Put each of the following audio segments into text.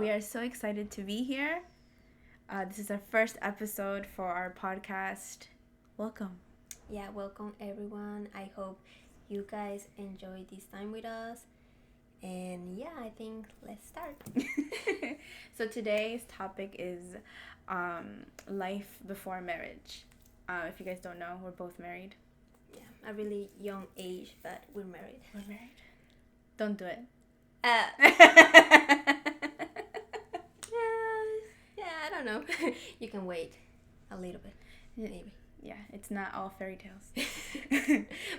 We are so excited to be here. This is our first episode for our podcast. Welcome. Yeah, welcome everyone. I hope you guys enjoy this time with us. And yeah, I think let's start. So today's topic is life before marriage. If you guys don't know, we're both married. Yeah, a really young age, but we're married. We're married. Don't do it. Yeah, I don't know. You can wait a little bit, maybe. Yeah, it's not all fairy tales.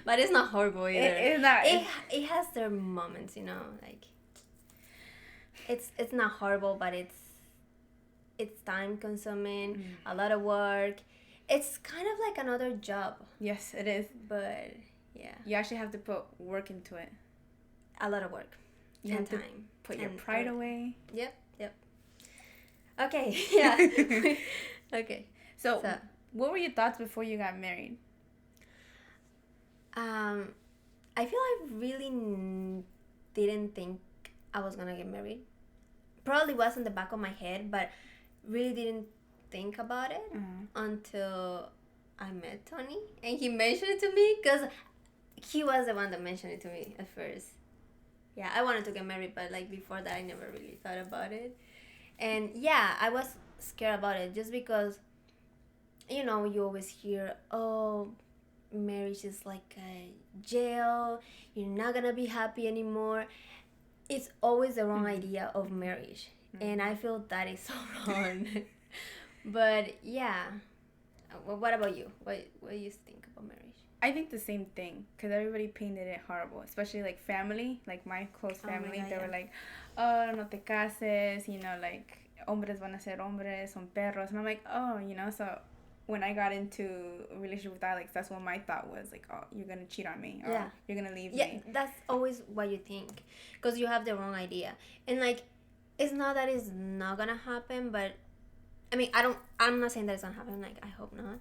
But it's not horrible either. It's not. It has their moments, you know, like it's not horrible, but it's time consuming, a lot of work. It's kind of like another job. Yes, it is. But yeah, you actually have to put work into it. A lot of work. You and have to time. put your pride away. Yep. Okay, yeah. Okay. So, what were your thoughts before you got married? I feel I really didn't think I was gonna get married. Probably was in the back of my head, but really didn't think about it until I met Tony and he mentioned it to me, because he was the one that mentioned it to me at first. Yeah, I wanted to get married, but like before that I never really thought about it. And yeah, I was scared about it just because, you know, you always hear, oh, marriage is like a jail, you're not gonna be happy anymore. It's always the wrong idea of marriage, and I feel that is so wrong. But yeah, what about you? What do you think about marriage? I think the same thing, because everybody painted it horrible, especially like family, like my close family. They were like, oh, no te cases, you know, like hombres van a ser hombres, son perros. And I'm like, oh, you know, so when I got into a relationship with Alex, that's what my thought was, like, oh, you're going to cheat on me, or you're going to leave me. Yeah, that's always what you think, because you have the wrong idea. And like, it's not that it's not going to happen, but I mean, I'm not saying that it's going to happen, like, I hope not.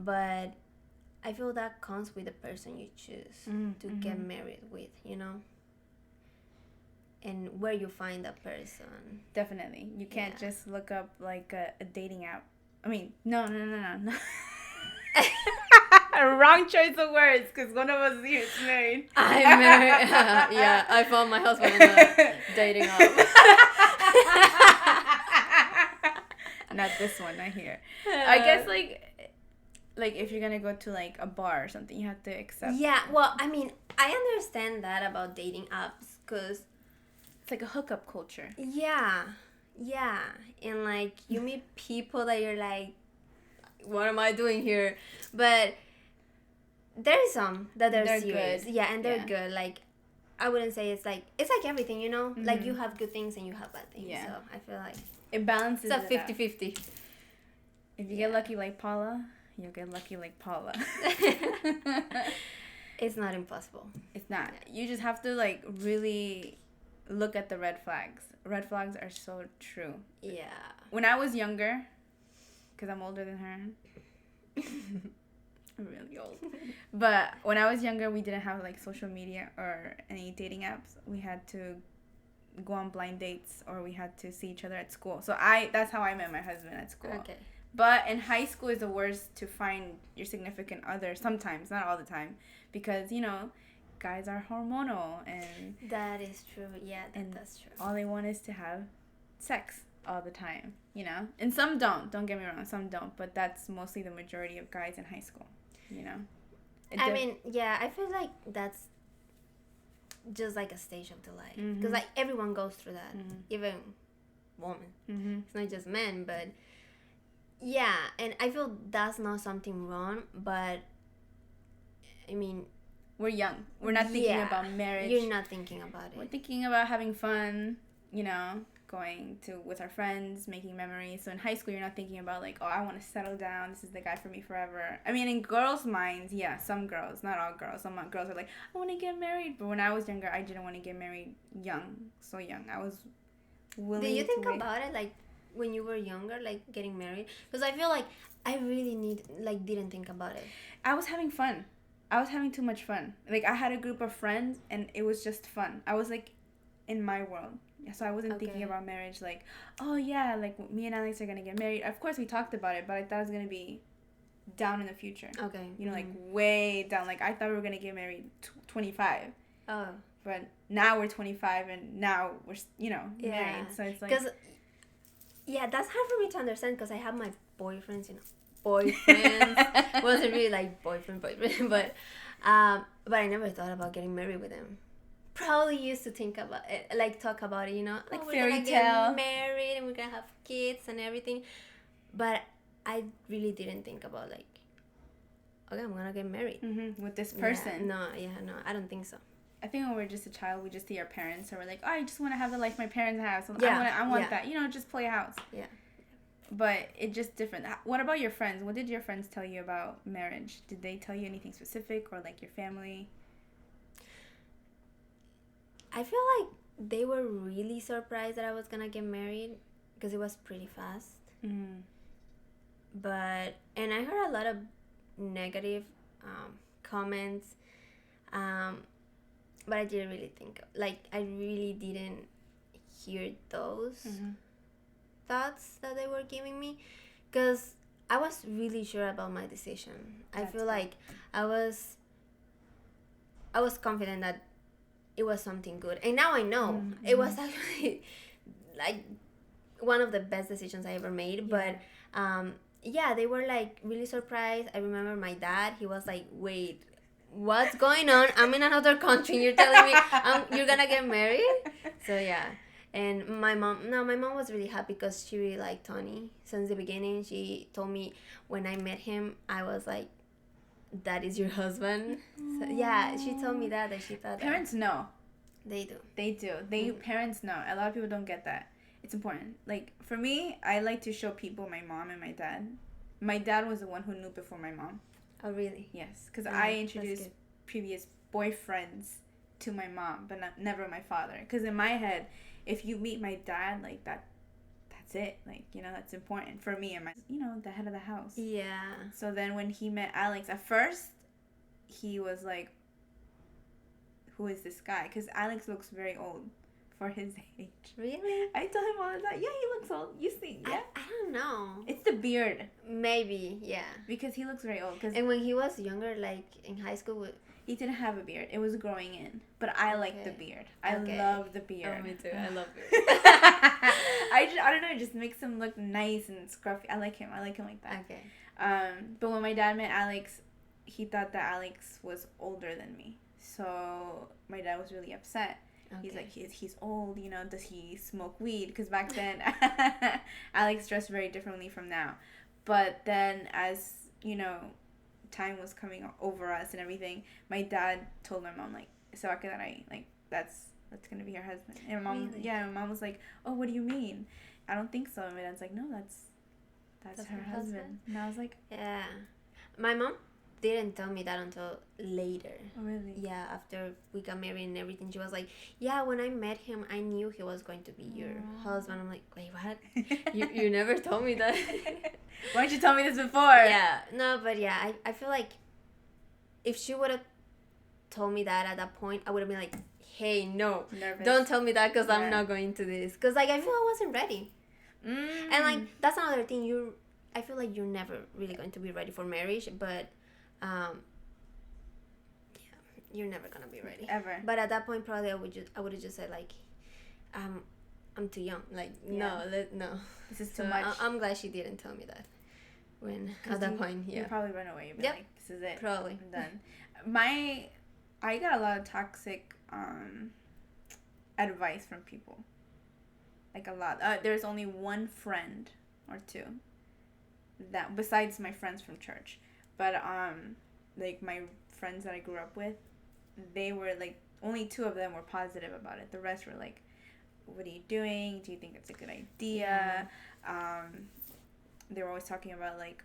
But I feel that comes with the person you choose to get married with, you know? And where you find that person. Definitely. You can't just look up, like, a dating app. I mean, no. Wrong choice of words, because one of us here is married. I'm married. Yeah, I found my husband on a dating app. Not this one, not here. I guess, like if you're gonna go to like a bar or something, you have to accept. Yeah, well, I mean, I understand that about dating apps, because it's like a hookup culture. Yeah, and like you meet people that you're like, what am I doing here? But there's some that they're serious. Good. Yeah, and they're good. Like, I wouldn't say it's like everything, you know? Like, you have good things and you have bad things. Yeah. So I feel like it balances. It's a 50-50. If you get lucky like Paula, you'll get lucky like Paula. It's not impossible. It's not. Yeah. You just have to like really look at the red flags. Red flags are so true. Yeah. When I was younger, because I'm older than her. I'm really old. But when I was younger, we didn't have like social media or any dating apps. We had to go on blind dates, or we had to see each other at school. So that's how I met my husband, at school. Okay. But in high school is the worst to find your significant other, sometimes, not all the time, because, you know, guys are hormonal, and that is true. Yeah, that's true. All they want is to have sex all the time, you know? And some don't get me wrong, some don't, but that's mostly the majority of guys in high school, you know? I mean, yeah, I feel like that's just like a stage of the life, because like everyone goes through that, even women. It's not just men, but yeah, and I feel that's not something wrong, but I mean, we're young. We're not thinking about marriage. You're not thinking about it. We're thinking about having fun, you know, going with our friends, making memories. So in high school, you're not thinking about like, oh, I want to settle down. This is the guy for me forever. I mean, in girls' minds, yeah, some girls, not all girls. Some girls are like, I want to get married. But when I was younger, I didn't want to get married so young. I was willing to Did you think about it, like, when you were younger, like, getting married? Because I feel like I really didn't think about it. I was having fun. I was having too much fun. Like, I had a group of friends, and it was just fun. I was, like, in my world. So I wasn't thinking about marriage like, oh yeah, like me and Alex are gonna get married. Of course we talked about it, but I thought it was gonna be down in the future. Okay. You know, like way down. Like I thought we were gonna get married 25. Oh. But now we're 25 and now we're, married. So it's like... Because, yeah, that's hard for me to understand because I have my boyfriends, boyfriends. Wasn't really like boyfriend, but I never thought about getting married with them. Probably used to think about it, like talk about it, like we're gonna get married and we're gonna have kids and everything. But I really didn't think about like, okay, I'm gonna get married with this person. No, I don't think so. I think when we're just a child, we just see our parents, and we're like, oh, I just want to have the life my parents have. So I want that. Just play house. Yeah. But it's just different. What about your friends? What did your friends tell you about marriage? Did they tell you anything specific, or like your family? I feel like they were really surprised that I was gonna get married because it was pretty fast. Mm. And I heard a lot of negative comments. But I didn't really think, I really didn't hear those thoughts that they were giving me, because I was really sure about my decision. I feel like I was confident that it was something good, and now I know it was actually like one of the best decisions I ever made. But they were like really surprised. I remember my dad, he was like, wait, what's going on? I'm in another country. You're telling me you're gonna get married? So yeah. And my mom was really happy because she really liked Tony since the beginning. She told me when I met him, I was like, that is your husband. So yeah, she told me that she thought parents know. They do. Parents know. A lot of people don't get that. It's important. Like for me, I like to show people my mom and my dad. My dad was the one who knew before my mom. Oh, really? Yes, because I introduced previous boyfriends to my mom, but never my father. Because in my head, if you meet my dad, like that's it. Like, that's important for me and my, the head of the house. Yeah. So then when he met Alex, at first, he was like, who is this guy? Because Alex looks very old for his age. Really? I told him all the time, yeah, he looks old. You see, yeah? I don't know. It's the beard. Maybe, yeah. Because he looks very old. And when he was younger, like in high school... He didn't have a beard. It was growing in. But I like the beard. I love the beard. Oh, me too. I love it. I don't know. It just makes him look nice and scruffy. I like him like that. Okay. But when my dad met Alex, he thought that Alex was older than me. So my dad was really upset. Okay. He's like, he's old, does he smoke weed? Because back then, Alex dressed very differently from now. But then as, time was coming over us and everything, my dad told my mom, like, so that's going to be her husband. And my mom, my mom was like, oh, what do you mean? I don't think so. And my dad's like, no, that's her husband. And I was like, yeah. My mom didn't tell me that until later. Oh, really? Yeah, after we got married and everything, she was like, yeah, when I met him, I knew he was going to be your husband. I'm like, wait, what? you never told me that. Why didn't you tell me this before? Yeah, no, but yeah, I feel like if she would have told me that at that point, I would have been like, hey, no, don't tell me that because I'm not going to this. Because like I feel I wasn't ready. And like that's another thing, I feel like you're never really going to be ready for marriage, but you're never gonna be ready ever. But at that point, probably I would have just said like, I'm too young. Like no, this is too much. I'm glad she didn't tell me that. When at that point, you probably run away. You'd be like, this is it. Probably I'm done. I got a lot of toxic advice from people. Like a lot. There's only one friend or two that besides my friends from church. But like my friends that I grew up with, they were like, only two of them were positive about it. The rest were like, what are you doing? Do you think it's a good idea? Yeah. They were always talking about like,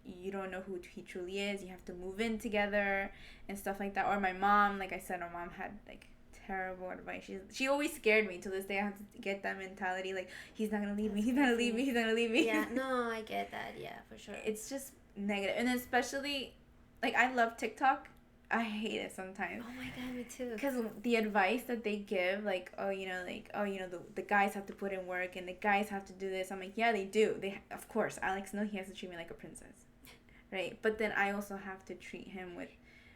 you don't know who he truly is. You have to move in together and stuff like that. Or my mom, like I said, my mom had like terrible advice. She always scared me. To this day, I have to get that mentality. Like, he's not gonna leave me. He's not gonna leave me. He's not gonna leave me. Yeah, no, I get that. Yeah, for sure. It's just negative, and especially, like, I love TikTok, I hate it sometimes. Oh my god, me too. Because the advice that they give, like, the guys have to put in work and the guys have to do this. I'm like, yeah, they do. Of course, Alex knows he has to treat me like a princess, right? But then I also have to treat him with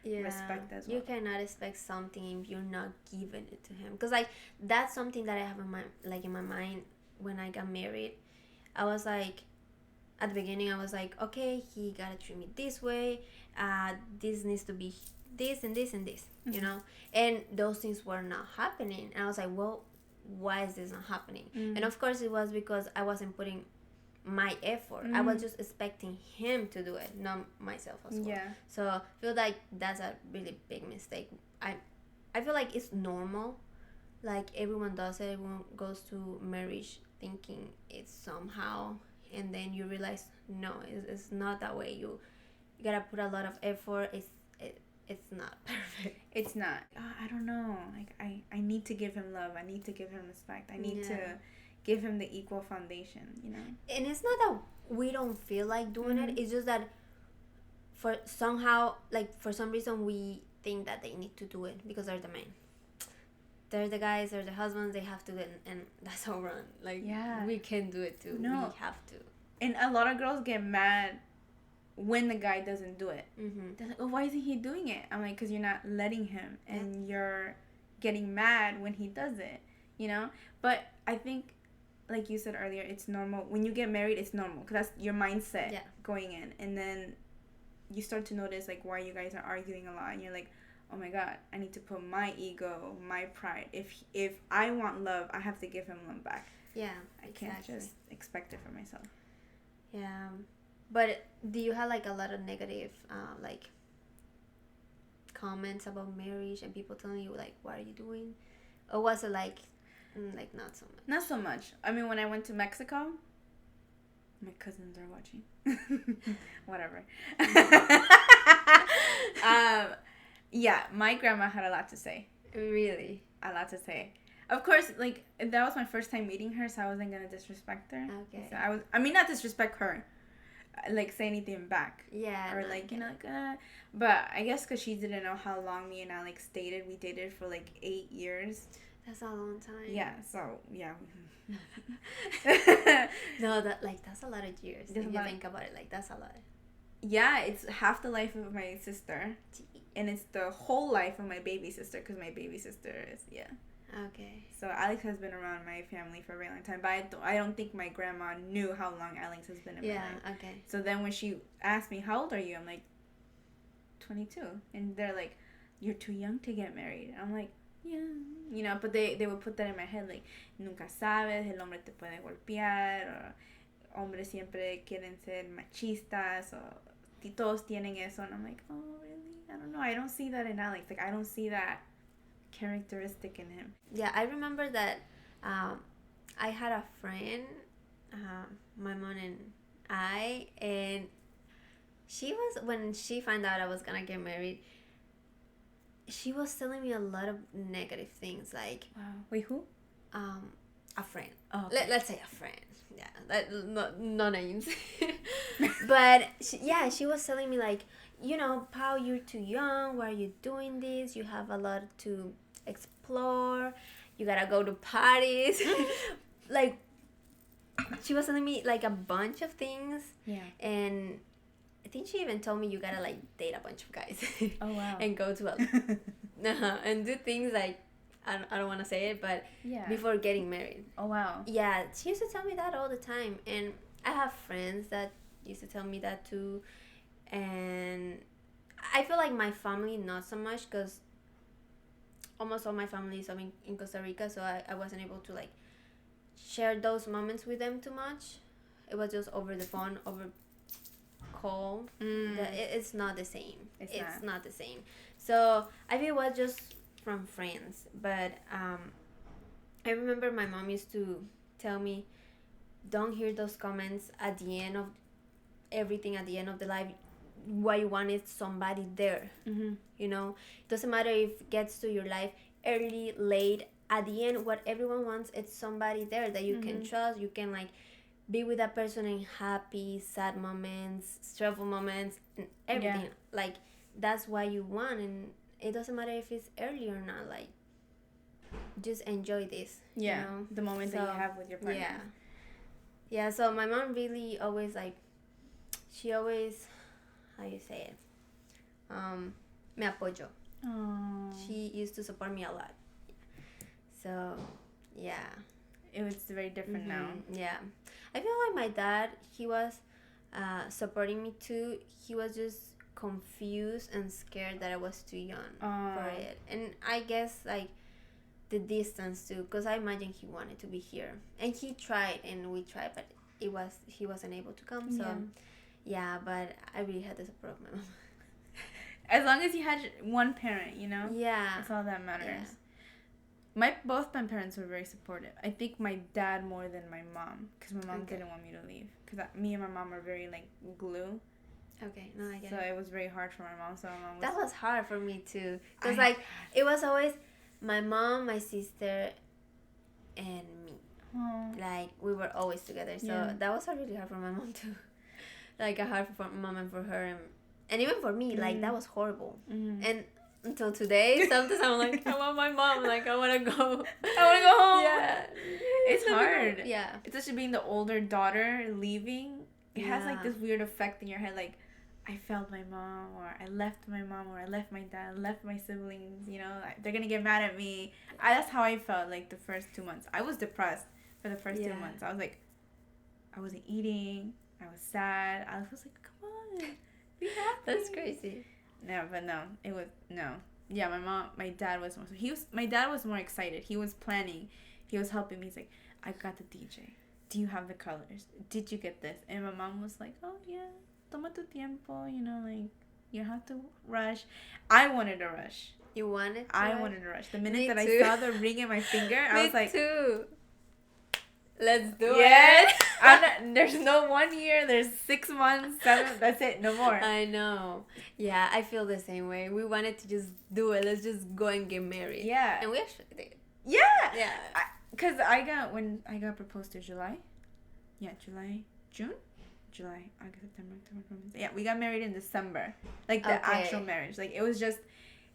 respect as well. You cannot expect something if you're not giving it to him. Because, like, that's something that I have in my mind when I got married. I was like, at the beginning, I was like, okay, he gotta treat me this way. This needs to be this and this and this, mm-hmm. you know? And those things were not happening. And I was like, well, why is this not happening? Mm-hmm. And of course, it was because I wasn't putting my effort. I was just expecting him to do it, not myself as well. Yeah. So I feel like that's a really big mistake. I feel like it's normal. Like, everyone does it. Everyone goes to marriage thinking it's somehow, and then you realize, no, it's not that way. You gotta put a lot of effort. It's not perfect. It's not. I don't know. Like, I need to give him love. I need to give him respect. I need to give him the equal foundation, you know? And it's not that we don't feel like doing it. It's just that for some reason we think that they need to do it because they're the men. They're the guys, they're the husbands, they have to do it, and that's how wrong. Like, we can do it too. No. We have to. And a lot of girls get mad when the guy doesn't do it. Mm-hmm. They're like, oh, why isn't he doing it? I'm like, because you're not letting him, and you're getting mad when he does it, you know? But I think, like you said earlier, it's normal. When you get married, it's normal, because that's your mindset going in. And then you start to notice, like, why you guys are arguing a lot, and you're like, oh my god, I need to put my ego, my pride. If I want love, I have to give him love back. Yeah, I can't just expect it for myself. Yeah. But do you have, like, a lot of negative, like, comments about marriage and people telling you, like, what are you doing? Or was it, like, not so much? Not so much. I mean, when I went to Mexico, my cousins are watching. Whatever. Yeah, my grandma had a lot to say. Really? A lot to say. Of course, like, that was my first time meeting her, so I wasn't gonna disrespect her. Okay. So not disrespect her, like, say anything back. Yeah. Or, like, you know, like, but I guess because she didn't know how long me and Alex dated. We dated for, like, 8 years. That's a long time. Yeah, so, yeah. No, that's a lot of years. If you think about it, like, that's a lot. Yeah, it's half the life of my sister. And it's the whole life of my baby sister, because my baby sister is, Okay. So Alex has been around my family for a very long time, but I don't think my grandma knew how long Alex has been in my life. Yeah, okay. So then when she asked me, how old are you? I'm like, 22. And they're like, you're too young to get married. I'm like, yeah. You know, but they would put that in my head, like, nunca sabes, el hombre te puede golpear, or hombres siempre quieren ser machistas, or todos tienen eso. And I'm like, oh, really? I don't know. I don't see that in Alex. Like, I don't see that characteristic in him. Yeah, I remember that I had a friend, my mom and I, and when she found out I was gonna get married, she was telling me a lot of negative things, like, wow. Wait, who? A friend. Oh, okay. Let's say a friend. Yeah, no names. But she was telling me, like, you know, Pau, you're too young. Why are you doing this? You have a lot to explore. You gotta go to parties. Like, she was telling me, like, a bunch of things. Yeah. And I think she even told me you gotta, like, date a bunch of guys. Oh, wow. And go to and do things, like, I don't want to say it, but before getting married. Oh, wow. Yeah, she used to tell me that all the time. And I have friends that used to tell me that too. And I feel like my family, not so much, because almost all my family is in Costa Rica, so I wasn't able to, like, share those moments with them too much. It was just over the phone, over call. It's not the same. It's not the same. So I feel it was just from friends. But I remember my mom used to tell me, don't hear those comments at the end of everything, at the end of the life. What you want is somebody there. Mm-hmm. You know, it doesn't matter if it gets to your life early, late. At the end, what everyone wants is somebody there that you can trust. You can, like, be with that person in happy, sad moments, stressful moments, and everything. Like, that's what you want, and it doesn't matter if it's early or not. Like, just enjoy this. Yeah, you know? the moment that you have with your partner. Yeah. So my mom really always like, she always, how you say it, me apoyo. Oh. She used to support me a lot. So, yeah. It was very different now. Yeah. I feel like my dad, he was supporting me too. He was just confused and scared that I was too young for it. And I guess, like, the distance too, because I imagine he wanted to be here. And he tried, and we tried, but he wasn't able to come. So, yeah, but I really had the support of my mom. As long as you had one parent, you know? Yeah. That's all that matters. Yeah. Both my parents were very supportive. I think my dad more than my mom, because my mom didn't want me to leave. Because me and my mom are very, like, glue. Okay, no, I get it. So it was very hard for my mom. So my mom was... That was hard for me, too. Because, like, it was always my mom, my sister, and me. Oh. Like, we were always together. So that was really hard for my mom, too. Like, hard for my mom and for her. And even for me, like, that was horrible. And until today, sometimes I'm like, I want my mom. Like, I want to go. I want to go home. Yeah. It's hard. Yeah. Especially being the older daughter, leaving. It has, like, this weird effect in your head. Like, I failed my mom, or I left my mom, or I left my dad, I left my siblings, you know. Like, they're going to get mad at me. That's how I felt, like, the first 2 months. I was depressed for the first 2 months. I was like, I wasn't eating. I was sad. I was like, come on. Be happy. That's crazy. No, but no, it was no. Yeah, my dad was more. My dad was more excited. He was planning. He was helping me. He's like, I got the DJ. Do you have the colors? Did you get this? And my mom was like, oh yeah, toma tu tiempo. You know, like you have to rush. I wanted to rush. You wanted to? I wanted to rush. The minute that I saw the ring in my finger, I was like, me too. Let's do it. There's no 1 year. There's 6 months, 7. That's it. No more. I know. Yeah, I feel the same way. We wanted to just do it. Let's just go and get married. Yeah. And we actually did. Yeah. Yeah. Because when I got proposed to July. Yeah, June? July, August, September, October, November. Yeah, we got married in December. Like the actual marriage. Like it was just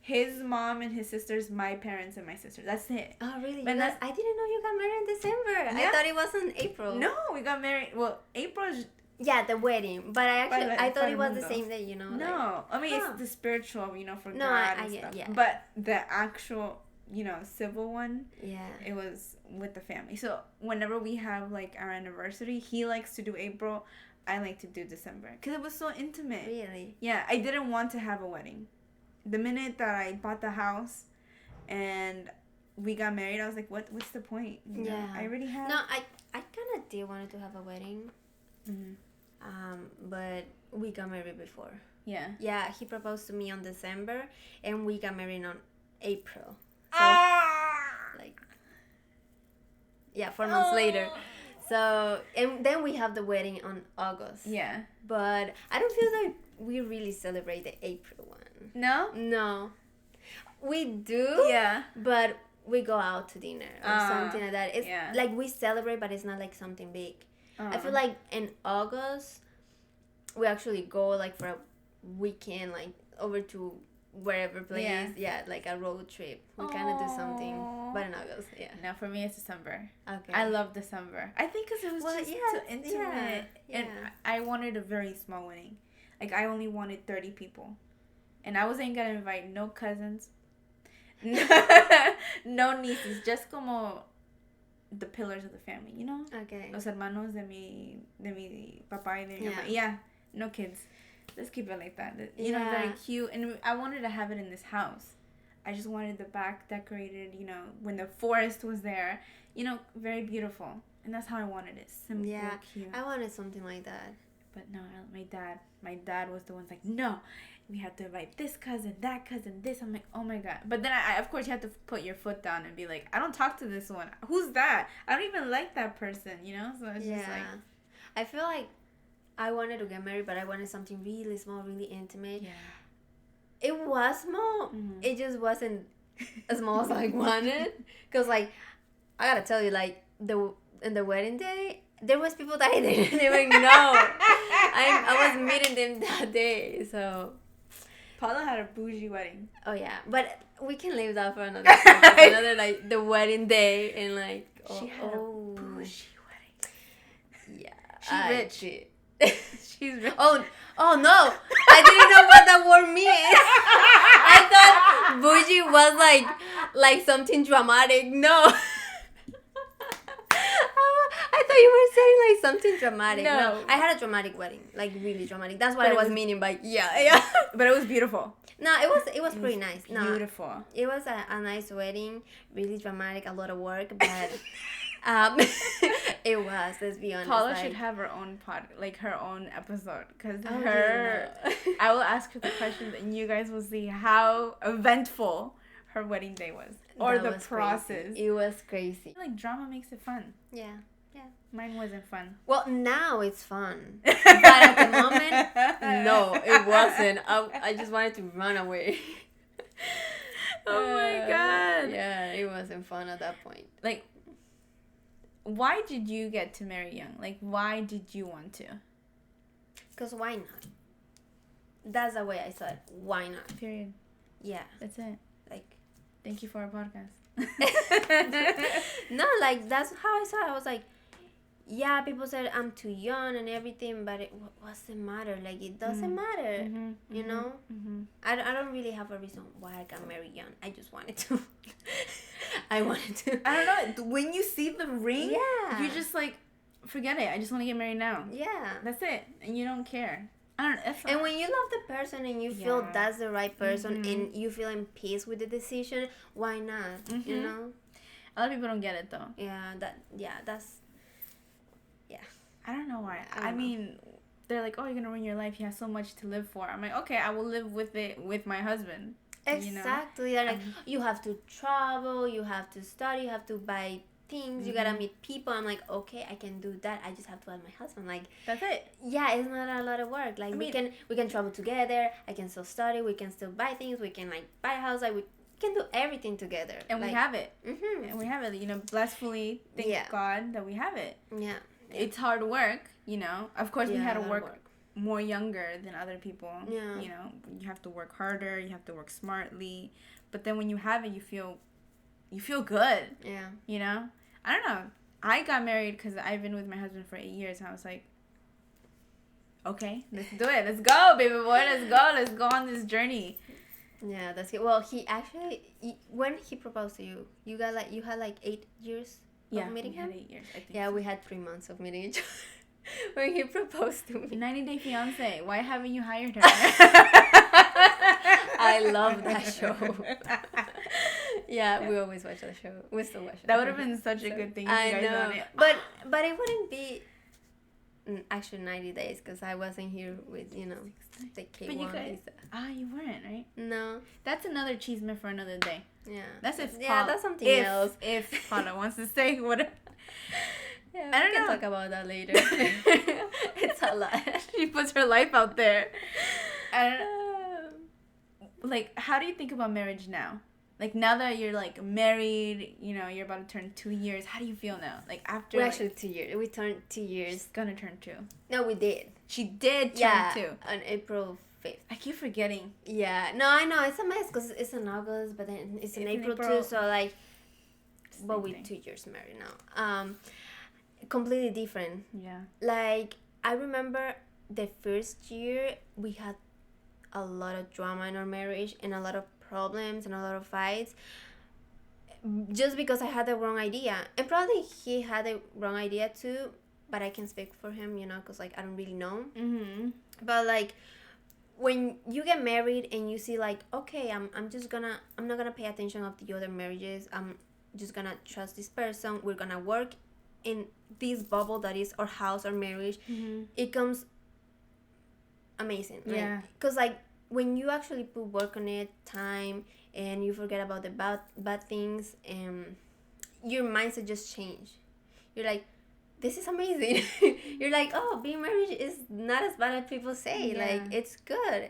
his mom and his sisters, my parents and my sister. That's it. Oh, really? But I didn't know you got married in December. Yeah. I thought it was in April. No, we got married. Well, April. Yeah, the wedding. But I thought it was the Mundo. same day, you know. No. Like, I mean, it's the spiritual, you know, for no, God I and get, stuff. yeah. But the actual, you know, civil one, yeah, it was with the family. So whenever we have, like, our anniversary, he likes to do April. I like to do December. Because it was so intimate. Really? Yeah, I didn't want to have a wedding. The minute that I bought the house and we got married, I was like, what's the point? You know, yeah. I already have... No, I kind of did want to have a wedding. Mm-hmm. But we got married before. Yeah. Yeah, he proposed to me on December, and we got married on April. So, like, yeah, 4 months later. So, and then we have the wedding on August. Yeah. But I don't feel like we really celebrate the April one. No? No. We do. Yeah. But we go out to dinner or something like that. It's like we celebrate, but it's not like something big. I feel like in August, we actually go like for a weekend, like over to wherever place. Yeah, like a road trip. We kind of do something. But in August, yeah. No, for me it's December. Okay. I love December. I think because it was just so intimate. Yeah. And I wanted a very small wedding. Like, I only wanted 30 people. And I wasn't going to invite no cousins. No nieces. Just como the pillars of the family, you know? Okay. Los hermanos de mi papá y de mi mamá. Yeah. No kids. Let's keep it like that. You know, very cute. And I wanted to have it in this house. I just wanted the back decorated, you know, when the forest was there. You know, very beautiful. And that's how I wanted it. Simple, cute. I wanted something like that. But no, my dad was the one like, no, we have to invite this cousin, that cousin, this. I'm like, oh my God. But then I of course you have to put your foot down and be like, I don't talk to this one. Who's that? I don't even like that person, you know? So it's just like. I feel like I wanted to get married, but I wanted something really small, really intimate. Yeah. It was small. Mm-hmm. It just wasn't as small as I wanted. Because, like, I gotta tell you, like, in the wedding day, there was people that I didn't even know. I was meeting them that day. So, Paula had a bougie wedding. Oh yeah, but we can leave that for another time. Another like the wedding day and like She had a bougie wedding. Yeah, She's rich. She's rich. Oh no! I didn't know what that word means. I thought bougie was like something dramatic. No. I thought you were saying like something dramatic. No, I had a dramatic wedding, like really dramatic. That's what I was meaning by yeah. But it was beautiful. No, it was pretty nice. Beautiful. No, it was a nice wedding, really dramatic, a lot of work, but it was. Let's be honest. Paula should have her own her own episode, because I will ask her the questions, and you guys will see how eventful her wedding day was, or the process. Crazy. It was crazy. Like drama makes it fun. Yeah. Mine wasn't fun. Well, now it's fun, but at the moment, no, it wasn't. I just wanted to run away. Oh my god. Yeah, it wasn't fun at that point. Like, why did you get to marry young? Like, why did you want to? Because why not? That's the way I saw it. Why not? Period. Yeah. That's it. Like, thank you for our podcast. No, like, that's how I saw it. I was like, yeah, people said I'm too young and everything, but what's the matter? Like, it doesn't matter, you know? I don't really have a reason why I got married young. I just wanted to. I wanted to. I don't know. When you see the ring, yeah, you're just like, forget it. I just want to get married now. Yeah. That's it. And you don't care. I don't know. And when you love the person and you feel that's the right person and you feel in peace with the decision, why not? You know? A lot of people don't get it, though. Yeah, that's... Yeah. I don't know why. I mean, they're like, oh, you're going to ruin your life. You have so much to live for. I'm like, okay, I will live with it with my husband. Exactly. You know? They're like, you have to travel, you have to study, you have to buy things, you gotta meet people. I'm like, okay, I can do that. I just have to have my husband. Like, that's it. Yeah, it's not a lot of work. Like, we can travel together. I can still study. We can still buy things. We can like buy a house. Like, we can do everything together. And we have it. And we have it. You know, blissfully, thank God that we have it. Yeah. It's hard work. You know, of course we had to work more younger than other people. Yeah. You know, you have to work harder. You have to work smartly. But then when you have it, you feel good. Yeah. You know? I don't know. I got married because I've been with my husband for 8 years. And I was like, okay, let's do it. Let's go, baby boy. Let's go. Let's go on this journey. Yeah, that's good. Well, he actually, when he proposed to you, you had like 8 years of meeting him? Yeah, we had 8 years, I think. Yeah, we had 3 months of meeting each other when he proposed to me. 90 Day Fiancé. Why haven't you hired her? I love that show. Yeah, we always watch that show. We still watch it. That would have been such a good thing if you guys on it. But it wouldn't be actually 90 days because I wasn't here with, the K1. But you guys, you weren't, right? No. That's another chisme for another day. Yeah. That's if that's something else. If Paula wants to say what. Yeah, I can talk about that later. It's a lot. She puts her life out there. I don't know. Like, how do you think about marriage now? Like, now that you're, like, married, you're about to turn 2 years, how do you feel now? Like, after, We're actually 2 years. We turned 2 years. She's gonna turn 2. No, we did. She did turn 2. On April 5th. I keep forgetting. Yeah. No, I know. It's a mess because it's in August, but then it's in April too. So, like, but we're 2 years married now. Completely different. Yeah. Like, I remember the first year we had a lot of drama in our marriage and a lot of problems and a lot of fights just because I had the wrong idea, and probably he had the wrong idea too, but I can speak for him, because like I don't really know. But like when you get married and you see like, okay, I'm not gonna pay attention of the other marriages, I'm just gonna trust this person, we're gonna work in this bubble that is our house, our marriage. It comes amazing. Yeah. Because like when you actually put work on it, time, and you forget about the bad things, your mindset just change. You're like, this is amazing. You're like, oh, being married is not as bad as people say. Yeah. Like, it's good.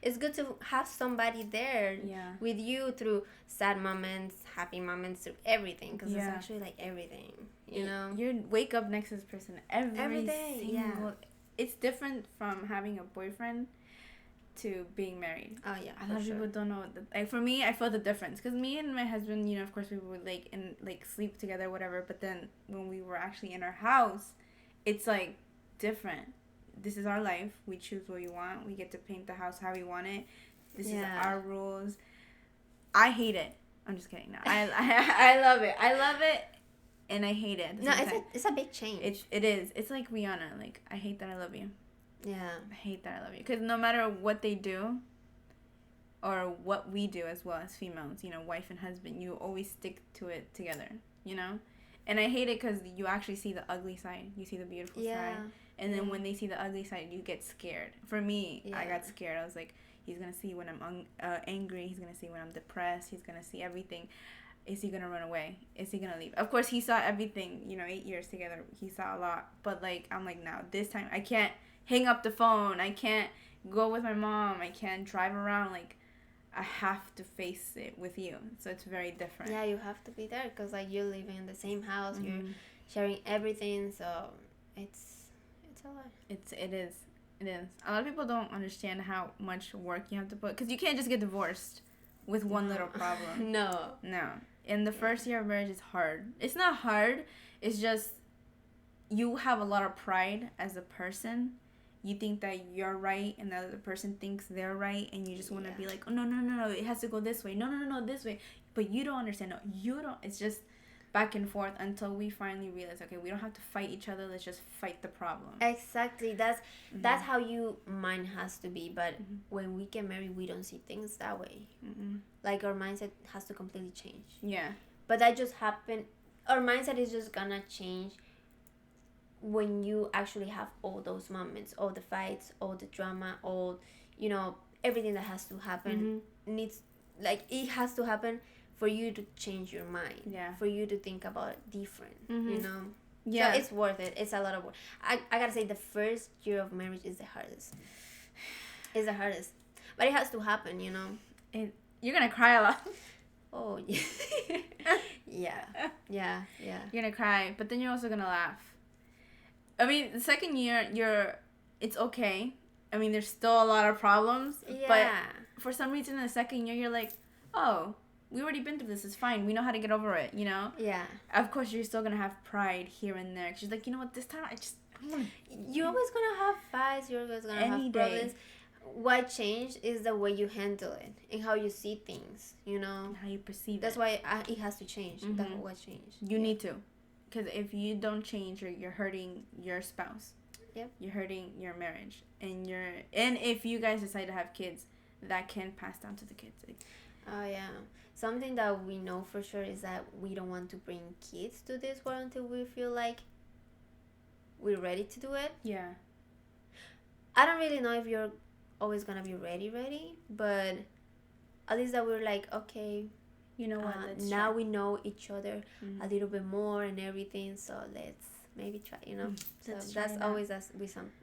It's good to have somebody there with you through sad moments, happy moments, through everything. Because it's actually like everything, You wake up next to this person every day. It's different from having a boyfriend. to being married. Oh yeah, A lot of people don't know. Like for me, I felt the difference because me and my husband, you know, of course, we would sleep together, whatever. But then when we were actually in our house, it's like different. This is our life. We choose what we want. We get to paint the house how we want it. This is our rules. I hate it. I'm just kidding. No, I love it. I love it, and I hate it. No, it's a big change. It is. It's like Rihanna. Like, I hate that I love you. Yeah. I hate that I love you. Because no matter what they do, or what we do as well as females, you know, wife and husband, you always stick to it together, you know? And I hate it because you actually see the ugly side. You see the beautiful side. And then when they see the ugly side, you get scared. For me, I got scared. I was like, he's going to see when I'm angry. He's going to see when I'm depressed. He's going to see everything. Is he going to run away? Is he going to leave? Of course, he saw everything, you know, 8 years together. He saw a lot. But, like, I'm like, now, this time, I can't hang up the phone. I can't go with my mom. I can't drive around. Like, I have to face it with you. So it's very different. Yeah, you have to be there because, like, you're living in the same house. You're sharing everything. So it's a lot. It is. A lot of people don't understand how much work you have to put. Because you can't just get divorced with one little problem. No. And the first year of marriage is hard. It's not hard. It's just you have a lot of pride as a person. You think that you're right and the other person thinks they're right, and you just want to be like, oh, no, it has to go this way. No, this way. But you don't understand. No, you don't. It's just back and forth until we finally realize, okay, we don't have to fight each other. Let's just fight the problem. Exactly. That's how mine has to be. But when we get married, we don't see things that way. Like, our mindset has to completely change. Yeah. But that just happened. Our mindset is just gonna change when you actually have all those moments, all the fights, all the drama, all, you know, everything that has to happen it has to happen for you to change your mind. Yeah. For you to think about it different, you know? Yeah. So it's worth it. It's a lot of work. I gotta say, the first year of marriage is the hardest. It's the hardest. But it has to happen, you know? You're gonna cry a lot. Oh, yeah. Yeah. You're gonna cry, but then you're also gonna laugh. I mean, the second year, it's okay. I mean, there's still a lot of problems. Yeah. But for some reason, in the second year, you're like, oh, we already been through this. It's fine. We know how to get over it, you know? Yeah. Of course, you're still going to have pride here and there. She's like, you know what? This time, You're always going to have fights. You're always going to have problems. What changed is the way you handle it and how you see things, you know? And how you perceive That's why it has to change. That's what changed. You need to. Because if you don't change, you're hurting your spouse. Yep. You're hurting your marriage. And if you guys decide to have kids, that can pass down to the kids. Oh, yeah. Something that we know for sure is that we don't want to bring kids to this world until we feel like we're ready to do it. Yeah. I don't really know if you're always going to be ready, but at least that we're like, okay, you know what? Now we know each other a little bit more and everything, so let's maybe try, you know. So that's always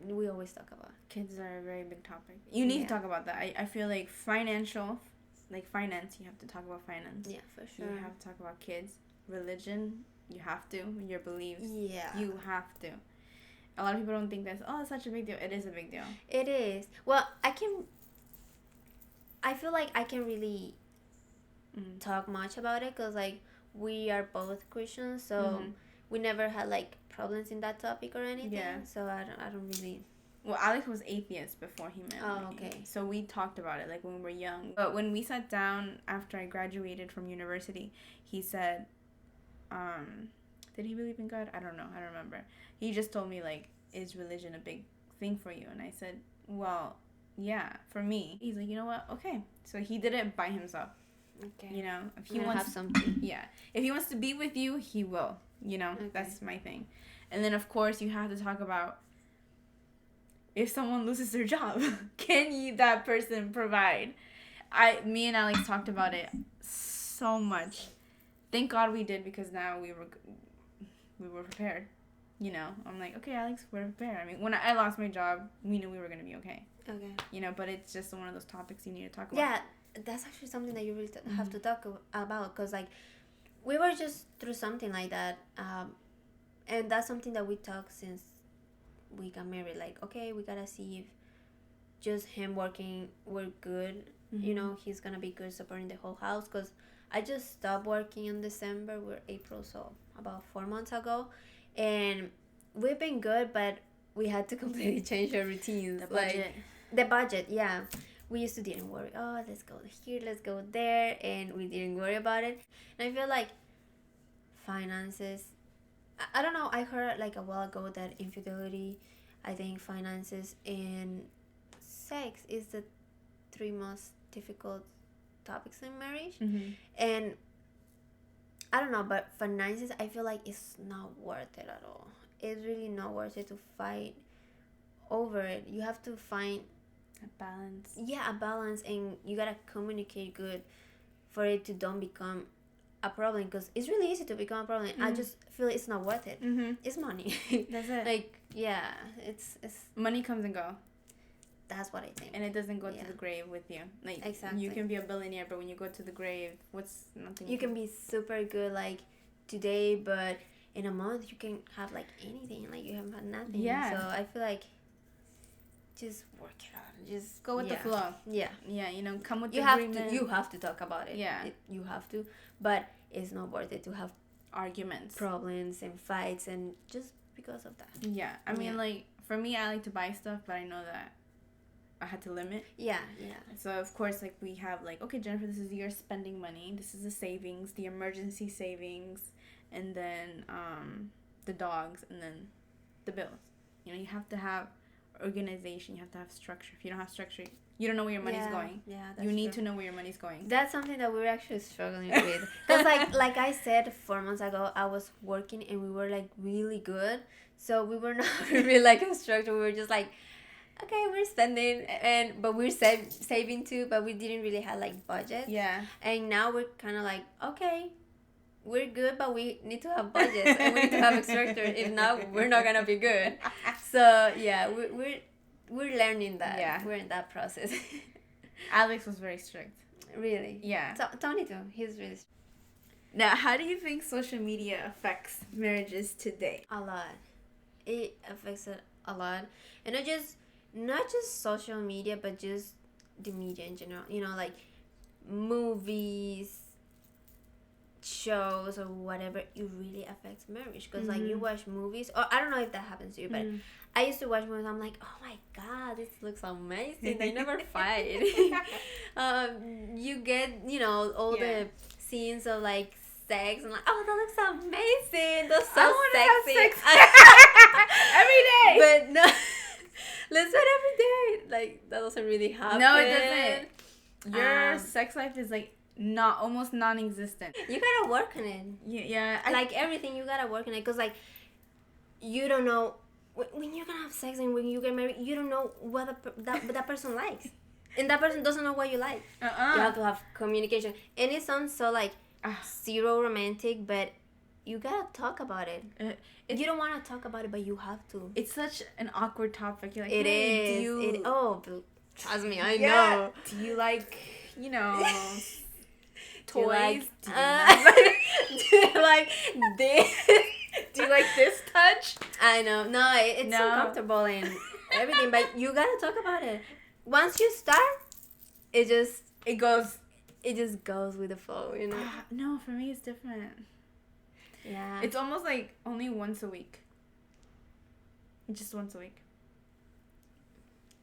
we always talk about. Kids are a very big topic. You need to talk about that. I feel like finance, you have to talk about finance. Yeah, for sure. You have to talk about kids. Religion, you have to. Your beliefs. Yeah. You have to. A lot of people don't think that's, it's such a big deal. It is a big deal. It is. Well, I feel like I can really talk much about it because, like, we are both Christians, so we never had, like, problems in that topic or anything. Yeah. So I don't really... Well, Alex was atheist before he met me. Oh, okay. So we talked about it, like, when we were young. But when we sat down after I graduated from university, he said, did he believe in God? I don't know. I don't remember. He just told me, like, is religion a big thing for you? And I said, well, yeah, for me. He's like, you know what? Okay. So he did it by himself. Okay. You know, if he wants have something. Yeah. If he wants to be with you, he will. You know, That's my thing. And then, of course, you have to talk about if someone loses their job, can that person provide? Me and Alex talked about it so much. Thank God we did, because now we were prepared. You know, I'm like, okay, Alex, we're prepared. I mean, when I lost my job, we knew we were gonna be okay. Okay. You know, but it's just one of those topics you need to talk about. Yeah, that's actually something that you really have to talk about, because, like, we were just through something like that, and that's something that we talk since we got married. Like, okay, we gotta see if just him working, we're good. You know, he's gonna be good supporting the whole house, because I just stopped working in December. We're April, so about 4 months ago, and we've been good, but we had to completely change our routines. The budget. Like, the budget, yeah. We used to didn't worry. Oh, let's go here, let's go there, and we didn't worry about it. And I feel like finances. I don't know. I heard like a while ago that infidelity, I think finances and sex is the 3 most difficult topics in marriage. And I don't know, but finances, I feel like it's not worth it at all. It's really not worth it to fight over it. You have to find a balance. Yeah, a balance, and you gotta communicate good for it to don't become a problem, because it's really easy to become a problem. I just feel it's not worth it. It's money. That's it. Like, yeah, it's money comes and go. That's what I think. And it doesn't go to the grave with you. Like, exactly. You can be a billionaire, but when you go to the grave, what's nothing? You can be super good like today, but in a month you can have like anything. Like, you haven't had nothing. Yeah. So I feel like just work it out. Just go with the flow. Yeah. Yeah, come with the agreement. You have to talk about it. Yeah. You have to. But it's not worth it to have arguments, problems, and fights, and just because of that. Yeah. I mean, like, for me, I like to buy stuff, but I know that I had to limit. Yeah. So, of course, like, we have, like, okay, Jennifer, this is your spending money. This is the savings, the emergency savings, and then the dogs, and then the bills. You have to have organization. You have to have structure. If you don't have structure, you don't know where your money's going. Yeah, that's you need true. to know where your money's going. That's something that we're actually struggling with. Because, like I said, 4 months ago, I was working and we were, like, really good. So we were not really, like, a structure. We were just, like, okay, we're spending, but we're saving too, but we didn't really have, like, budget. Yeah. And now we're kind of like, okay, we're good, but we need to have budgets and we need to have a structure. If not, we're not going to be good. So, yeah, we're learning that. Yeah. We're in that process. Alex was very strict. Really? Yeah. Tony too. He's really strict. Now, how do you think social media affects marriages today? A lot. It affects it a lot. And not just social media, but just the media in general. Like movies, shows, or whatever. It really affects marriage. Because, like, you watch movies. Or I don't know if that happens to you, but I used to watch movies. I'm like, oh my god, this looks amazing. They never fight. You get, all the scenes of, like, sex. I'm like, oh, that looks amazing. That's so sexy. Every day. But no, let's do it every day. Like, that doesn't really happen. No, it doesn't. Your sex life is, like, almost non-existent. You gotta work on it. Yeah. Like, everything, you gotta work on it. Because, like, you don't know. When you're gonna have sex and when you get married, you don't know what that person likes. And that person doesn't know what you like. You have to have communication. And it sounds so, like, zero romantic, but you gotta talk about it. You don't want to talk about it, but you have to. It's such an awkward topic. You're like, it hey, is. Trust me, I know. Do you like, toys? Do you like this? Do you like this touch? I know. No, it's uncomfortable and everything, but you gotta talk about it. Once you start, it just goes with the flow, No, for me it's different. Yeah. It's almost like only once a week. Just once a week.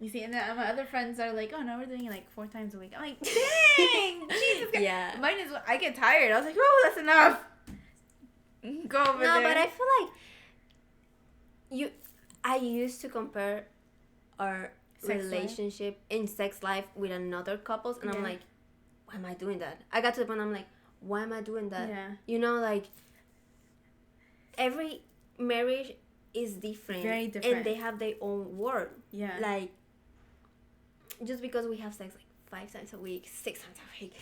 You see, and then my other friends are like, oh no, we're doing it like 4 times a week. I'm like, dang! Jesus. Yeah. Mine is, I get tired. I was like, oh, that's enough. Go over there. No, but I feel like I used to compare our relationship in sex life with another couples, and I'm like, why am I doing that? I got to the point I'm like, why am I doing that? Yeah. Like, every marriage is different. Very different. And they have their own world. Yeah. Like, just because we have sex like 5 times a week, 6 times a week,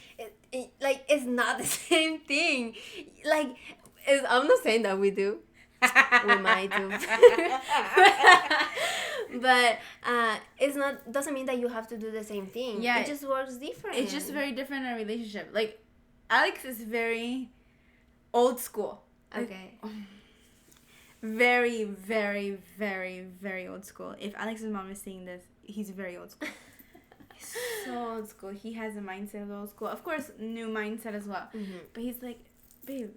it's not the same thing. Like, I'm not saying that we do. We might do. But doesn't mean that you have to do the same thing. Yeah. It just works different. It's just very different in a relationship. Like, Alex is very old school. Okay. Very, very, very, very old school. If Alex's mom is seeing this, he's very old school. So old school. He has a mindset of old school. Of course, new mindset as well. Mm-hmm. But he's like, babe,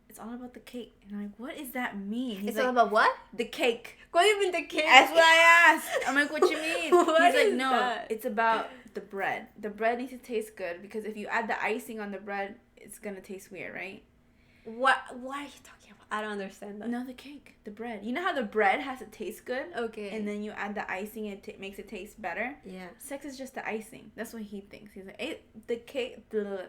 it's all about the cake. And I'm like, what does that mean? He's It's like, all about what? the cake. What do you mean the cake? That's what I asked. I'm like, what you mean? What He's like, is no, that? it's about the bread. The bread needs to taste good because if you add the icing on the bread, it's gonna taste weird, right? What are you talking about? I don't understand that. No, the cake, the bread. You know how the bread has to taste good? Okay. And then you add the icing and it makes it taste better? Yeah. Sex is just the icing. That's what he thinks. He's like, the cake,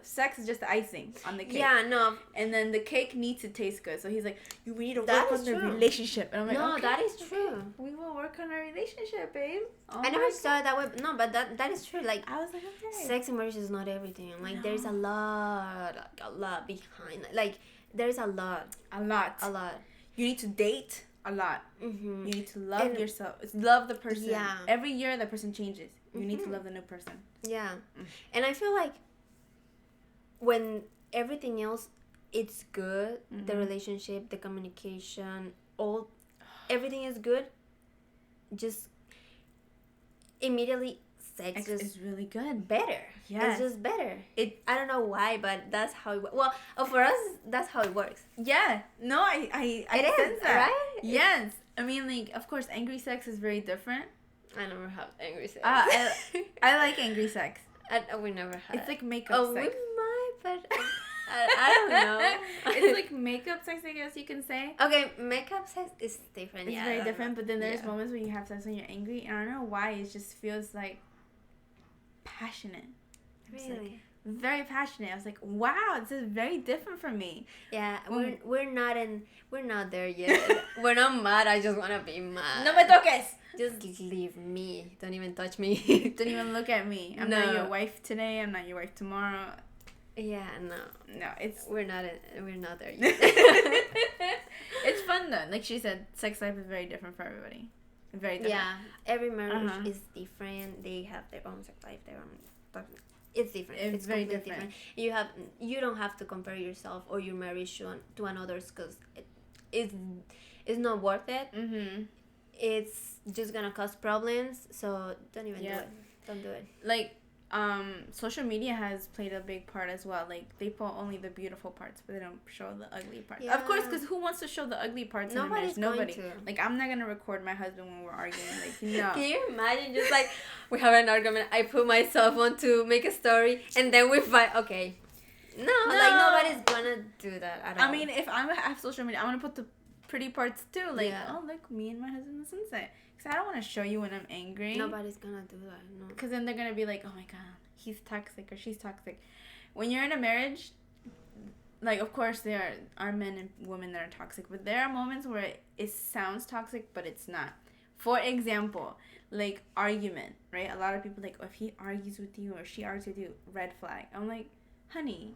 sex is just the icing on the cake. Yeah, no. And then the cake needs to taste good. So he's like, we need to That work is on the true. relationship. And I'm like, No, okay, that is true. we will work on our relationship, babe. Oh I never my saw it that way. No, but that is true. Like, God. I was like, okay. sex and marriage is not everything. Like, No. there's a lot behind. Like, there's a lot. A lot. You need to date a lot. Mm-hmm. You need to love And- yourself. Love the person. Yeah. Every year, the person changes. You need to Mhm. love the new person. Yeah. Mm. And I feel like when everything else it's good, the Mhm. relationship, the communication, everything is good, just immediately sex Sex is is really good. better. Yes. It's just better. I don't know why, but that's how it works. Well, for us, that's how it works. Yeah. No, I It is, sense that. right? Yes. I mean, like, of course, angry sex is very different. I never have angry sex. I like angry sex. We never had. It's like makeup Oh, we sex. might, but I don't know. It's like makeup sex, I guess you can say. Okay, makeup sex is different. It's yeah, very different, but then there's yeah. moments when you have sex when you're angry, and I don't know why, it just feels like passionate. It's like Really? very passionate. I was like, wow, this is very different from me. Yeah, Mm. we're not there yet. We're not mad. I just wanna be mad. No me toques. Just leave me. Don't even touch me. Don't even look at me. I'm not No. your wife today. I'm not your wife tomorrow. Yeah, no, No, it's we're not there yet. it's fun though. Like she said, sex life is very different for everybody. Very different. Yeah, every marriage Uh-huh. is different. They have their own sex life, their own stuff. It's different. It's very completely different. You don't have to compare yourself or your marriage to another's because it's not worth it. Mhm. It's just gonna cause problems. So don't even do Yeah. it. Don't do it. Like social media has played a big part as well. Like they put only the beautiful parts, but they don't show the ugly parts. Of course, Yeah. because who wants to show the ugly parts? Nobody's in a marriage? going Nobody. to. Like I'm not gonna record my husband when we're arguing. Like no. Can you imagine just like we have an argument, I put my cell phone to make a story and then we fight. Okay. No, like nobody's gonna do that at all. I mean, if I have social media, I want to put the pretty parts too. Like, Yeah. oh, look, me and my husband in the sunset. Because I don't want to show you when I'm angry. nobody's gonna do that. No. Because then they're going to be like, oh my God, he's toxic or she's toxic. When you're in a marriage, like, of course, there are men and women that are toxic. But there are moments where it sounds toxic, but it's not. For example, like argument, right? A lot of people like, oh, if he argues with you or she argues with you, red flag. I'm like, honey,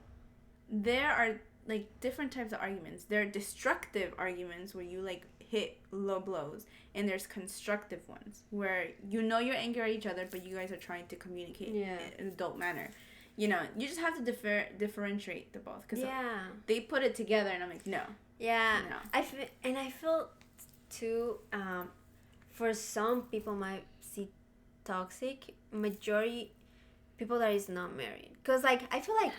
there are like different types of arguments. There are destructive arguments where you like hit low blows, and there's constructive ones where you know you're angry at each other, but you guys are trying to communicate Yeah. in an adult manner. You know, you just have to differentiate the both because Yeah. they put it together, and I'm like, no, Yeah. no. I feel too. For some people might see toxic. Majority people that is not married, cause like I feel like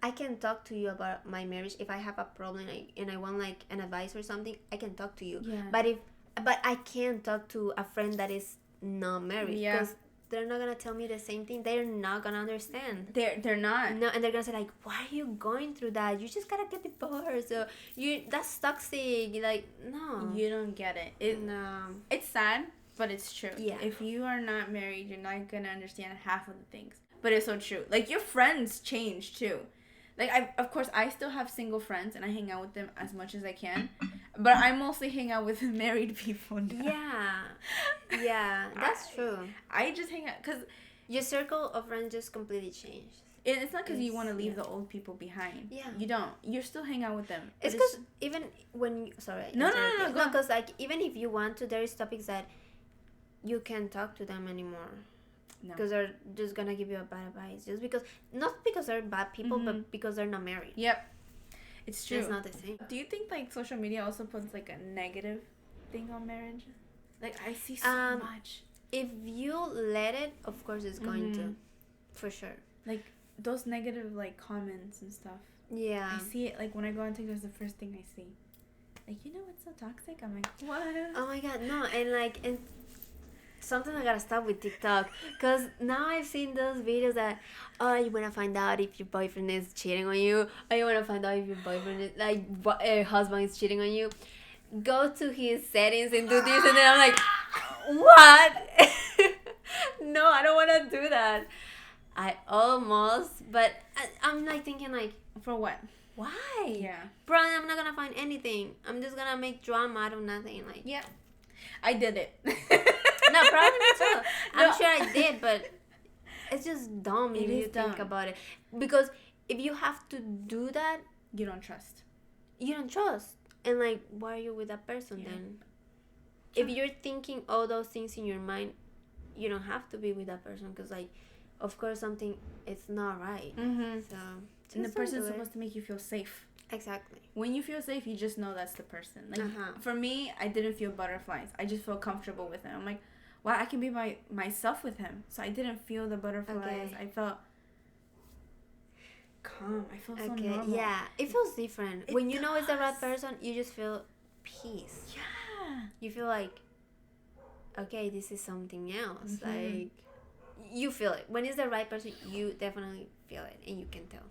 I can talk to you about my marriage if I have a problem and I want like an advice or something. I can talk to you. Yeah. But I can't talk to a friend that is not married Yeah. because they're not gonna tell me the same thing. They're not gonna understand. They're not. No, and they're gonna say like, "Why are you going through that? You just gotta get divorced. So that's toxic." Like, no, You don't get it. no, It's sad, but it's true. Yeah. If you are not married, you're not gonna understand half of the things. But it's so true. Like your friends change too. Like of course I still have single friends and I hang out with them as much as I can, but I mostly hang out with married people now. yeah, that's true. I just hang out because Your circle of friends just completely changed. it's not because you want to leave Yeah. the old people behind. Yeah. You don't. You still hang out with them. It's But because even when sorry, No, go. because like even if you want to, there is topics that you can't talk to them anymore. No. Because they're just gonna give you a bad advice. Just because, not because they're bad people, Mhm. but because they're not married. Yep. It's true. It's not the same. Do you think like social media also puts like a negative thing on marriage? Like I see so Um, much. if you let it, of course it's going to, for sure. Like those negative like comments and stuff. Yeah. I see it like when I go on TikTok. It's the first thing I see. Like, you know what's so toxic? I'm like, what? Oh my god, no, and something I gotta stop with TikTok, because now I've seen those videos that, oh, you wanna find out if your boyfriend is cheating on you, or you wanna find out if your boyfriend is, like, husband is cheating on you, go to his settings and do this, and then I'm like, what? No, I don't wanna do that. I almost, but I'm like thinking like, for what? Why? Yeah. Probably I'm not gonna find anything. I'm just gonna make drama out of nothing. Like, yeah, I did it. No, probably me too. I'm sure I did, but it's just dumb if you think about it. Because if you have to do that, you don't trust. You don't trust. And like, why are you with that person then? If you're thinking all those things in your mind, you don't have to be with that person. Because like, of course, something it's not right. Mm-hmm. So, and the person's supposed to make you feel safe. Exactly. When you feel safe, you just know that's the person. Like for me, I didn't feel butterflies. I just felt comfortable with him. I'm like, wow, I can be myself with him. So I didn't feel the butterflies. Okay. I felt calm. I felt so normal. Yeah, it feels different. When you know it's the right person, you just feel peace. Yeah. You feel like, okay, this is something else. Like, you feel it. When it's the right person, you definitely feel it, and you can tell.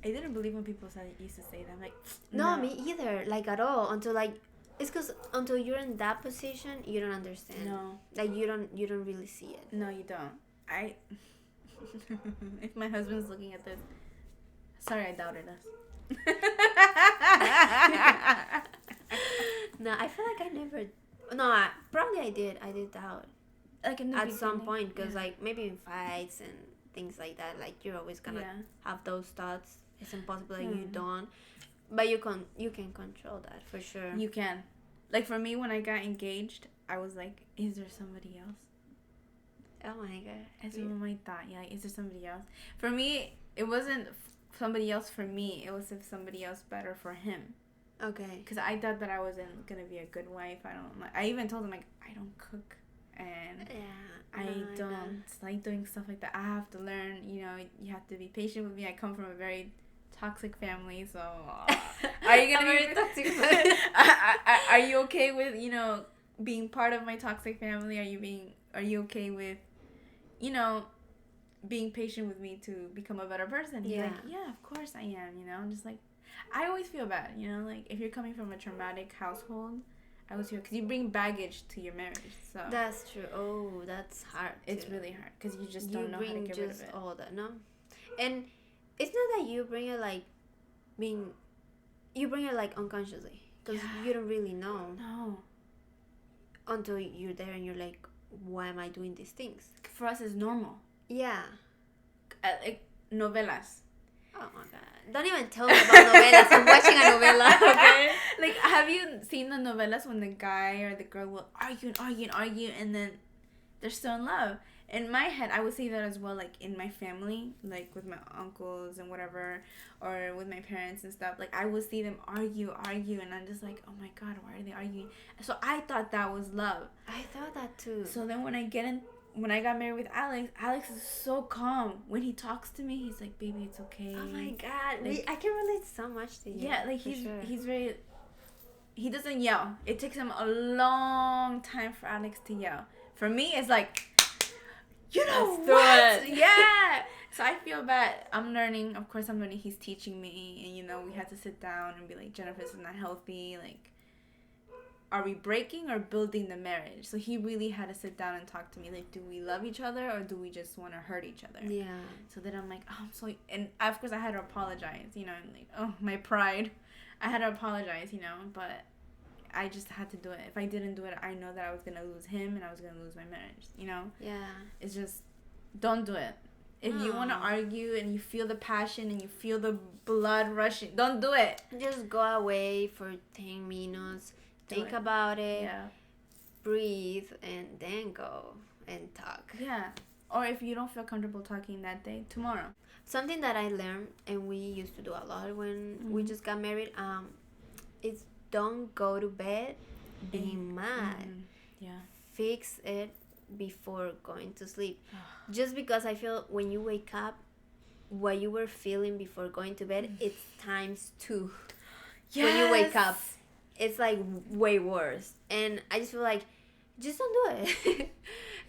I didn't believe when people used to say that. I'm like, no, me either. Like, at all. Until, like, it's because until you're in that position, you don't understand. No. Like, you don't really see it. No, you don't. If my husband's looking at this, sorry, I doubted us. No, I feel like I never... No, probably I did. I did doubt. Like, in the at some point, because, like, maybe in fights and things like that, like, you're always gonna have those thoughts. It's impossible that you don't. But you can control that, for sure. You can. Like, for me, when I got engaged, I was like, is there somebody else? Oh, my God. That's what my thought. Yeah, is there somebody else? For me, it wasn't somebody else for me. It was if somebody else better for him. Okay. Because I thought that I wasn't going to be a good wife. I even told him, like, I don't cook. And I don't like doing stuff like that. I have to learn, you know, you have to be patient with me. I come from a very toxic family, so are you gonna be toxic? Are you okay with, you know, being part of my toxic family? Are you okay with, you know, being patient with me to become a better person? He's like, yeah, of course I am. You know, I'm just like, I always feel bad. You know, like if you're coming from a traumatic household. I was here because you bring baggage to your marriage. So that's true. Oh, that's hard. It's really hard because you just don't know how to get rid of it. All that, no, and it's not that you bring it like you bring it like unconsciously because you don't really know. No. Until you're there and you're like, why am I doing these things? For us, it's normal. Yeah. Like novelas. Oh my God. Don't even tell me about novelas. I'm watching a novela, okay? Like, have you seen the novelas when the guy or the girl will argue, and then they're still in love? In my head, I would say that as well, like, in my family, like, with my uncles and whatever, or with my parents and stuff. Like, I would see them argue, and I'm just like, oh my God, why are they arguing? So I thought that was love. I thought that too. So then when I got married with Alex is so calm. When he talks to me, he's like, baby, it's okay. Oh my God. Like, I can relate so much to you. Yeah, like he's very... He doesn't yell. It takes him a long time for Alex to yell. For me, it's like, you know what? Yeah. So I feel bad. I'm learning. Of course, I'm learning. He's teaching me. And, you know, we had to sit down and be like, Jennifer, this is not healthy. Like, are we breaking or building the marriage? So he really had to sit down and talk to me. Like, do we love each other or do we just want to hurt each other? Yeah. So then I'm like, oh, I'm so... And, of course, I had to apologize. You know, I'm like, oh, my pride. I had to apologize, you know, but I just had to do it. If I didn't do it, I know that I was going to lose him and I was going to lose my marriage, you know? Yeah. It's just, don't do it. If you want to argue and you feel the passion and you feel the blood rushing, don't do it. Just go away for 10 minutes, think about it, breathe, and then go and talk. Yeah. Or if you don't feel comfortable talking that day, tomorrow. Something that I learned, and we used to do a lot when we just got married, is don't go to bed being mad. Yeah. Fix it before going to sleep. Just because I feel when you wake up, what you were feeling before going to bed, it's times 2. Yes. When you wake up, it's like way worse. And I just feel like, just don't do it.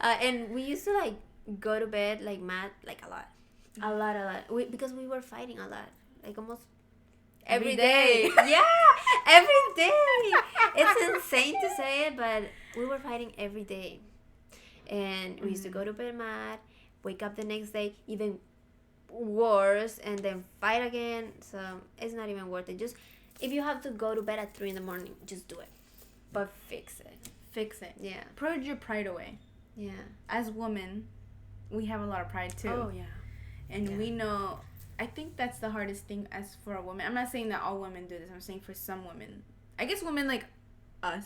And we used to like go to bed like mad, like a lot. Because we were fighting a lot, like almost every day. Yeah, every day. It's insane to say it, but we were fighting every day. And we used to go to bed mad, wake up the next day even worse, and then fight again. So it's not even worth it. Just if you have to go to bed at 3 a.m, just do it. But fix it. Fix it. Yeah. Purge your pride away. Yeah. As women, we have a lot of pride too. Oh yeah. And we know, I think that's the hardest thing as for a woman. I'm not saying that all women do this. I'm saying for some women. I guess women like us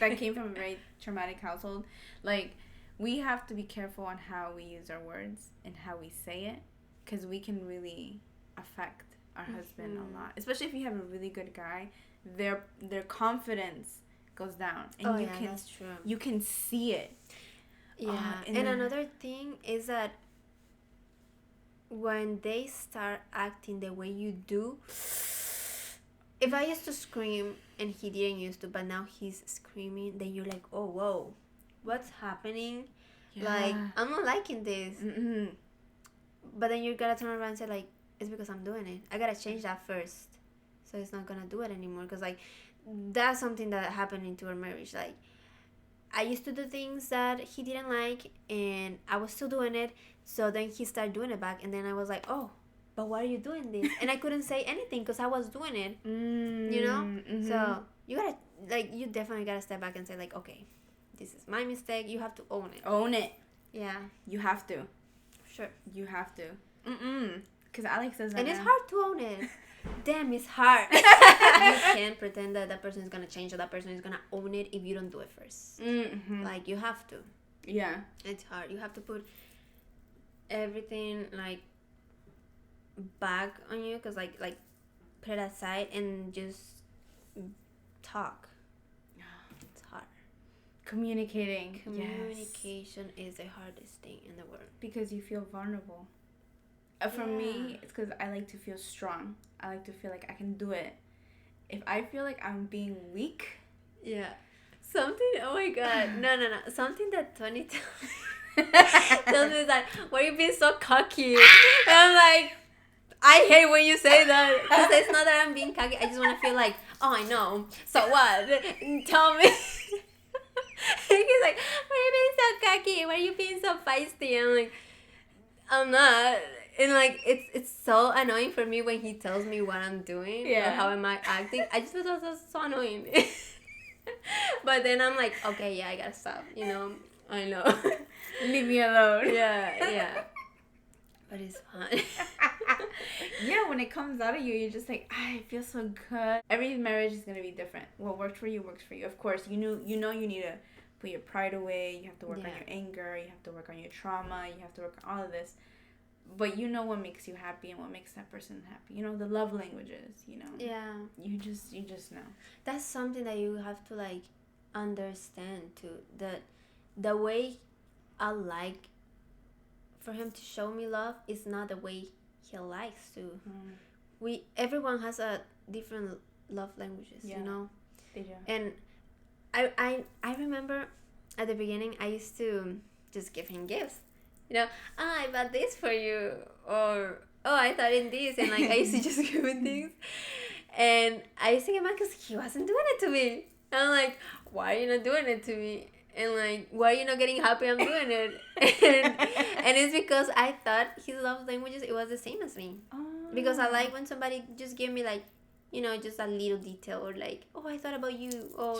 that came from a very traumatic household, like, we have to be careful on how we use our words and how we say it, because we can really affect our husband a lot. Especially if you have a really good guy, their confidence goes down. And that's true. You can see it. Yeah. And another thing is that when they start acting the way you do, if I used to scream and he didn't used to, but now he's screaming, then you're like, oh, whoa, what's happening? Yeah. Like, I'm not liking this. Mm-mm. But then you gotta turn around and say, like, it's because I'm doing it. I gotta change that first, so it's not gonna do it anymore. Because, like, that's something that happened into our marriage. Like, I used to do things that he didn't like, and I was still doing it. So then he started doing it back, and then I was like, oh, but why are you doing this? And I couldn't say anything because I was doing it, you know? Mm-hmm. So you gotta, like, you definitely gotta step back and say, like, okay, this is my mistake. You have to own it. Own it. Yeah. You have to. Sure. You have to. Because Alex says that. And it's hard to own it. Damn, it's hard. You can't pretend that person is gonna change or that person is gonna own it if you don't do it first. Mm-hmm. Like, you have to. Yeah. It's hard. You have to put everything, like, back on you, because like put it aside and just talk. It's hard. Communication is the hardest thing in the world, because you feel vulnerable. For me, it's because I like to feel strong. I like to feel like I can do it. If I feel like I'm being weak, something, oh my god, no, something that Tony tells me is that, why are you being so cocky? And I'm like, I hate when you say that, because it's not that I'm being cocky. I just want to feel like, oh, I know, so what? Tell me. He's like, why are you being so cocky? Why are you being so feisty? I'm like, I'm not. And like, it's so annoying for me when he tells me what I'm doing or how am I acting. I just feel so annoying. But then I'm like, okay, I gotta stop, you know. I know. Leave me alone. Yeah. But it's fun. Yeah, when it comes out of you, you're just like, I feel so good. Every marriage is gonna be different. What worked for you works for you. Of course, you know you need to put your pride away. You have to work on your anger. You have to work on your trauma. You have to work on all of this. But you know what makes you happy and what makes that person happy. You know, the love languages, you know. Yeah. You just know. That's something that you have to, like, understand too. That the way I like for him to show me love is not the way he likes to. Everyone has a different love languages, you know. They do. And I remember at the beginning I used to just give him gifts. You know, I bought this for you, or I thought in this, and like I used to just give him things, and I used to get mad because he wasn't doing it to me. And I'm like, why are you not doing it to me? And like, why are you not getting happy I'm doing it? and it's because I thought his love languages, it was the same as me. Because I like when somebody just give me, like, you know, just a little detail, or like, oh, I thought about you, or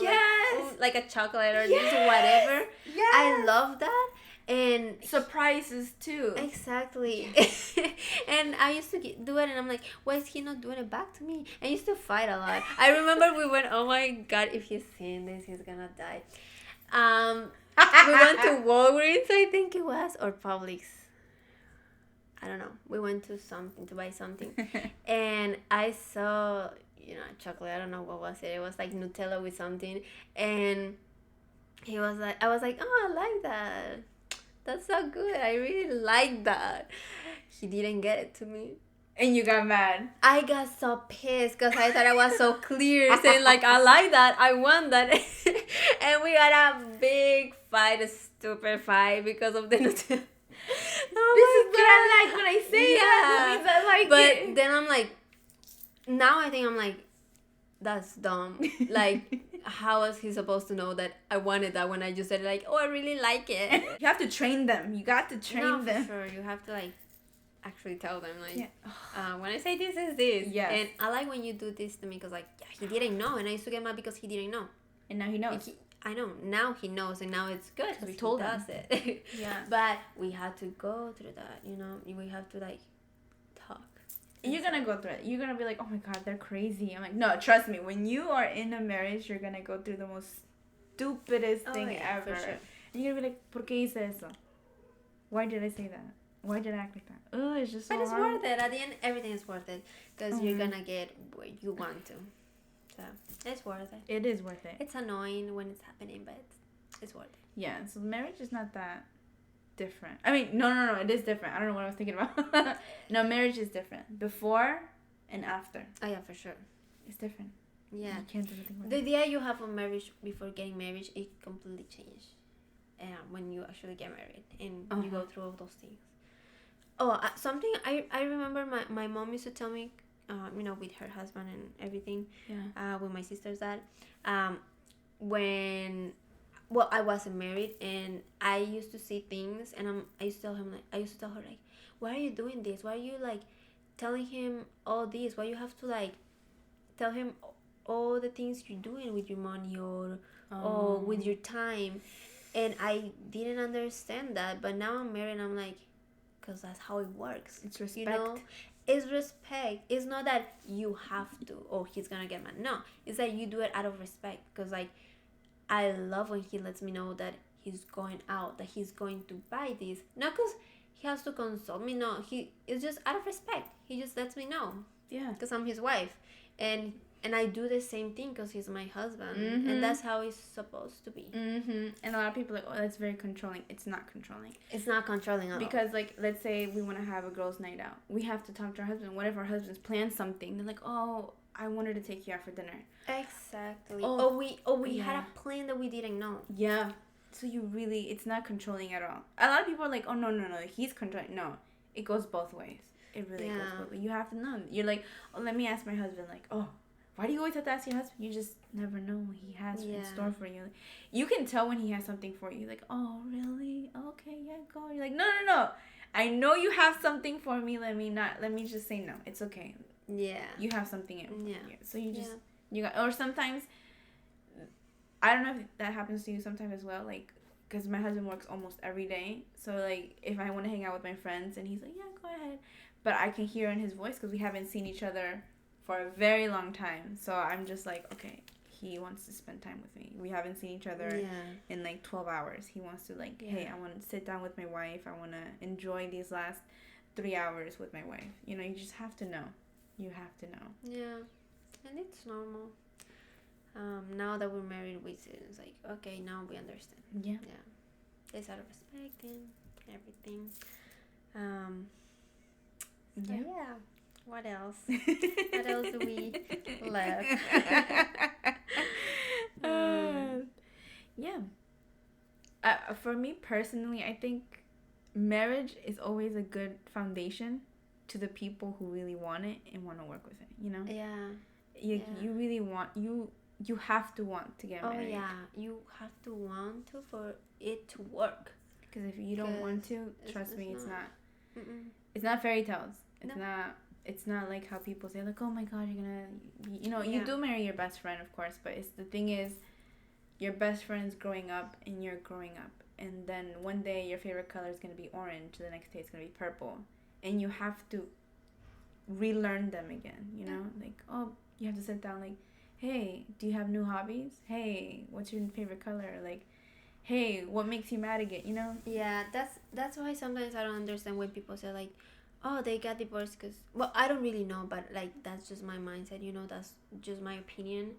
like a chocolate, or just whatever. Yes. I love that. And surprises too. Exactly. And I used to do it, and I'm like, why is he not doing it back to me? And I used to fight a lot. I remember we went, oh my god, if he's seeing this, he's gonna die. We went to Walgreens, I think it was, or Publix. I don't know. We went to buy something. And I saw, you know, chocolate. I don't know what was it. It was like Nutella with something. And he was like, I was like, oh, I like that. That's so good. I really like that. He didn't get it to me. And you got mad. I got so pissed because I thought I was so clear saying like, I like that, I want that. And we had a big fight, a stupid fight because of the Nutella. This is what I like when I say that. That means I like it. But then I'm like, now I think I'm like, that's dumb. Like, how was he supposed to know that I wanted that when I just said like, oh, I really like it? You have to train them. You got to train them. For sure. You have to like actually tell them like, yeah. When I say this is this. Yes. And I like when you do this to me because like, yeah, he didn't know, and I used to get mad because he didn't know. And now he knows. I know. Now he knows, and now it's good because we told him. Does it. Yeah. But we had to go through that, you know. We have to like talk. And you're gonna go through it. You're gonna be like, oh my god, they're crazy. I'm like, no, trust me. When you are in a marriage, you're gonna go through the most stupidest thing ever. For sure. And you're gonna be like, ¿por qué hice eso? Why did I say that? Why did I act like that? Oh, it's just so But it's hard. worth it. At the end, everything is worth it because you're gonna get what you want to. So it's worth it. It is worth it. It's annoying when it's happening, but it's worth it. Yeah, so marriage is not that different. I mean, no, it is different. I don't know what I was thinking about. No, marriage is different. Before and after. Oh yeah, for sure. It's different. Yeah. You can't do anything with The it. idea you have of marriage before getting married, it completely changed. When you actually get married and you go through all those things. Oh, something I remember my mom used to tell me, you know, with her husband and everything, with my sister's dad, when, well, I wasn't married and I used to see things and I used to tell her like, why are you doing this? Why are you like telling him all this? Why you have to like tell him all the things you're doing with your money or with your time? And I didn't understand that, but now I'm married and I'm like, because that's how it works. It's respect. You know? It's respect. It's not that you have to, oh, he's gonna get mad. No, it's that you do it out of respect. Because like, I love when he lets me know that he's going out, that he's going to buy this. Not because he has to consult me. No, it's just out of respect. He just lets me know. Yeah. Because I'm his wife, and I do the same thing because he's my husband, Mm-hmm. and that's how it's supposed to be. Mm-hmm. And a lot of people are like, oh, that's very controlling. It's not controlling. It's not controlling at all. Because, like, let's say we want to have a girls' night out. We have to talk to our husband. What if our husbands plan something? They're like, oh, I wanted to take you out for dinner. Exactly. Oh, We had a plan that we didn't know. Yeah. So it's not controlling at all. A lot of people are like, oh, no, he's controlling. No, it goes both ways. It really goes both ways. You have to know. You're like, oh, let me ask my husband, like, oh, why do you always have to ask your husband? You just never know what he has in store for you. You can tell when he has something for you. Like, oh, really? Okay, yeah, go. You're like, no. I know you have something for me. Let me just say no. It's okay. Yeah. You have something in you. So you just, or sometimes, I don't know if that happens to you sometimes as well. Like, because my husband works almost every day. So, like, if I want to hang out with my friends and he's like, yeah, go ahead. But I can hear in his voice because we haven't seen each other for a very long time. So I'm just like, okay, he wants to spend time with me. We haven't seen each other in like 12 hours. He wants to like, hey, I want to sit down with my wife. I want to enjoy these last 3 hours with my wife. You know, you just have to know. You have to know. Yeah. And it's normal. Now that we're married, it's like, okay, now we understand. Yeah. Yeah. It's out of respect and everything. Yeah. What else? What else do we left? Yeah. For me personally, I think marriage is always a good foundation to the people who really want it and want to work with it. You know? Yeah. You really want you have to want to get married. Oh yeah, you have to want to for it to work. Because if you don't want to, trust me, it's not. Mm-mm. It's not fairy tales. It's No. not. It's not like how people say, like, oh my god, you're gonna, you know, you do marry your best friend, of course, but the thing is, your best friend's growing up and you're growing up, and then one day your favorite color is gonna be orange, the next day it's gonna be purple, and you have to relearn them again, you know, like, oh, you have to sit down, like, hey, do you have new hobbies? Hey, what's your favorite color? Like, hey, what makes you mad again? You know? Yeah, that's why sometimes I don't understand when people say like, oh, they got divorced because, well, I don't really know, but like that's just my mindset, you know, that's just my opinion.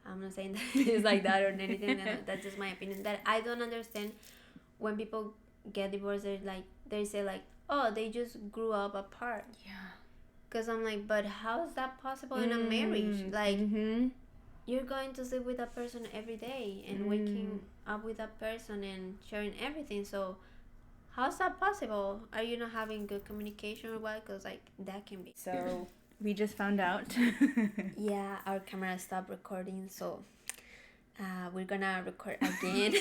I'm not saying that it's like that or anything. That's just my opinion. That I don't understand when people get divorced. They say like, oh, they just grew up apart. Yeah. Because I'm like, but how is that possible in a marriage? Like, you're going to sleep with that person every day and waking up with that person and sharing everything. So how's that possible? Are you not having good communication or what? Because like that can be. So we just found out. Yeah, our camera stopped recording, so we're gonna record again.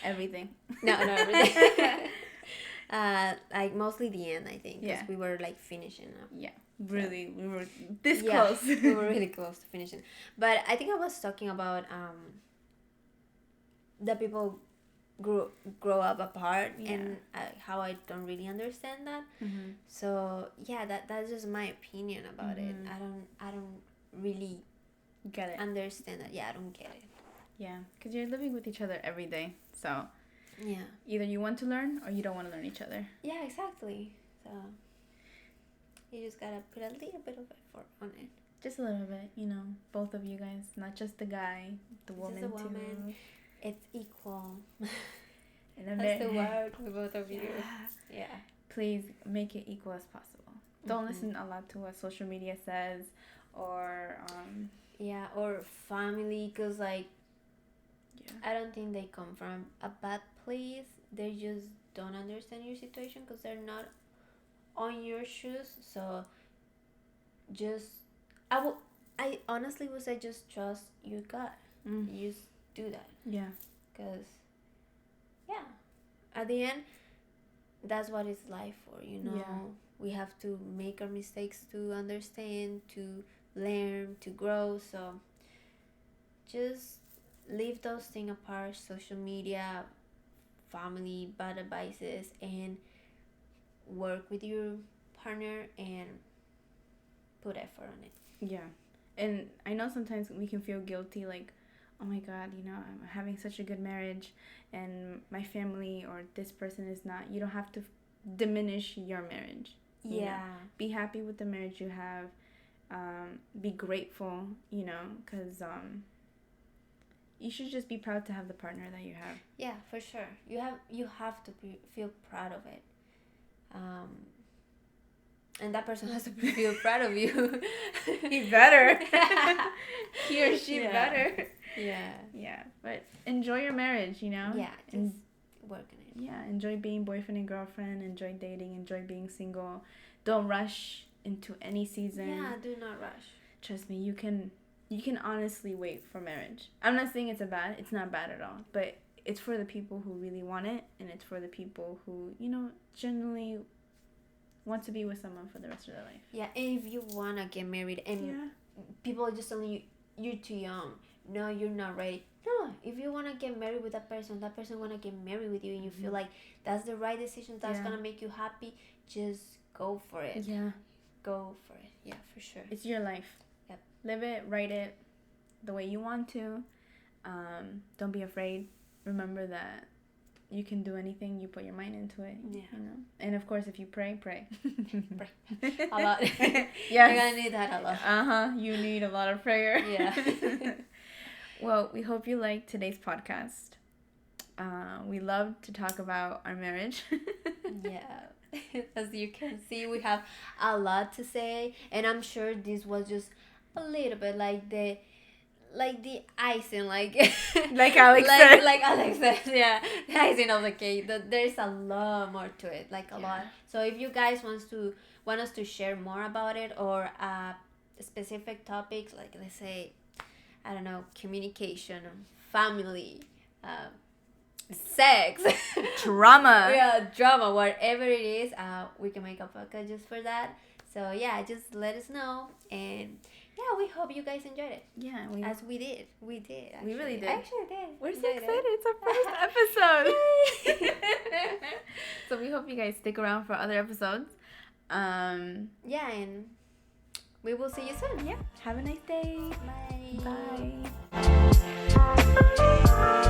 Everything. No, everything. Like mostly the end, I think, because we were like finishing up. Yeah, really, we were this close. We were really close to finishing. But I think I was talking about that people grow up apart and how I don't really understand that. So yeah, that's just my opinion about it. I don't really get it. Understand that. Yeah, I don't get it. Yeah, because you're living with each other every day, so yeah, either you want to learn or you don't want to learn each other. Yeah, exactly. So you just gotta put a little bit of effort on it. Just a little bit, both of you guys, not just the guy, the woman too. It's equal. That's the word for both of you. Yeah. Please make it equal as possible. Don't listen a lot to what social media says or or family, because like I don't think they come from a bad place. They just don't understand your situation because they're not on your shoes. So I honestly would say just trust your gut. You just do that. Yeah. Because at the end, that's what it's life for, Yeah. We have to make our mistakes to understand, to learn, to grow. So just leave those things apart: social media, family, bad advices, and work with your partner and put effort on it. Yeah. And I know sometimes we can feel guilty, like, oh my God, I'm having such a good marriage and my family or this person is not. You don't have to diminish your marriage. Yeah. Be happy with the marriage you have. Be grateful, because you should just be proud to have the partner that you have. Yeah, for sure. You have to feel proud of it. And that person has to feel proud of you. He better. He or she better. Yeah. Yeah. But enjoy your marriage, Yeah, just work on it. Yeah, enjoy being boyfriend and girlfriend. Enjoy dating. Enjoy being single. Don't rush into any season. Yeah, do not rush. Trust me, you can honestly wait for marriage. I'm not saying it's not bad at all. But it's for the people who really want it. And it's for the people who, generally want to be with someone for the rest of their life. Yeah, and if you want to get married and people are just telling you, you're too young, no, you're not ready. No, if you want to get married with that person want to get married with you, and you feel like that's the right decision, that's going to make you happy, just go for it. Yeah. Go for it. Yeah, for sure. It's your life. Yep. Live it, write it the way you want to. Don't be afraid. Remember that you can do anything you put your mind into it. Yeah. And of course, if you pray. Pray. A lot. Yes. You're gonna need that a lot. You need a lot of prayer. Yeah. Well, we hope you liked today's podcast. We love to talk about our marriage. Yeah. As you can see, we have a lot to say, and I'm sure this was just a little bit like the icing, like Alex said. Like Alex said, yeah, the icing of the cake. There's a lot more to it, like a lot. So if you guys want us to share more about it, or specific topics, like let's say, I don't know, communication, family, sex, drama, whatever it is, we can make a podcast just for that. So yeah, just let us know, and yeah, we hope you guys enjoyed it. Yeah, as we did. We did. Actually. We really did. Actually did. We're so excited. It's our first episode. So we hope you guys stick around for other episodes. Yeah, and we will see you soon. Yeah. Have a nice day. Bye. Bye.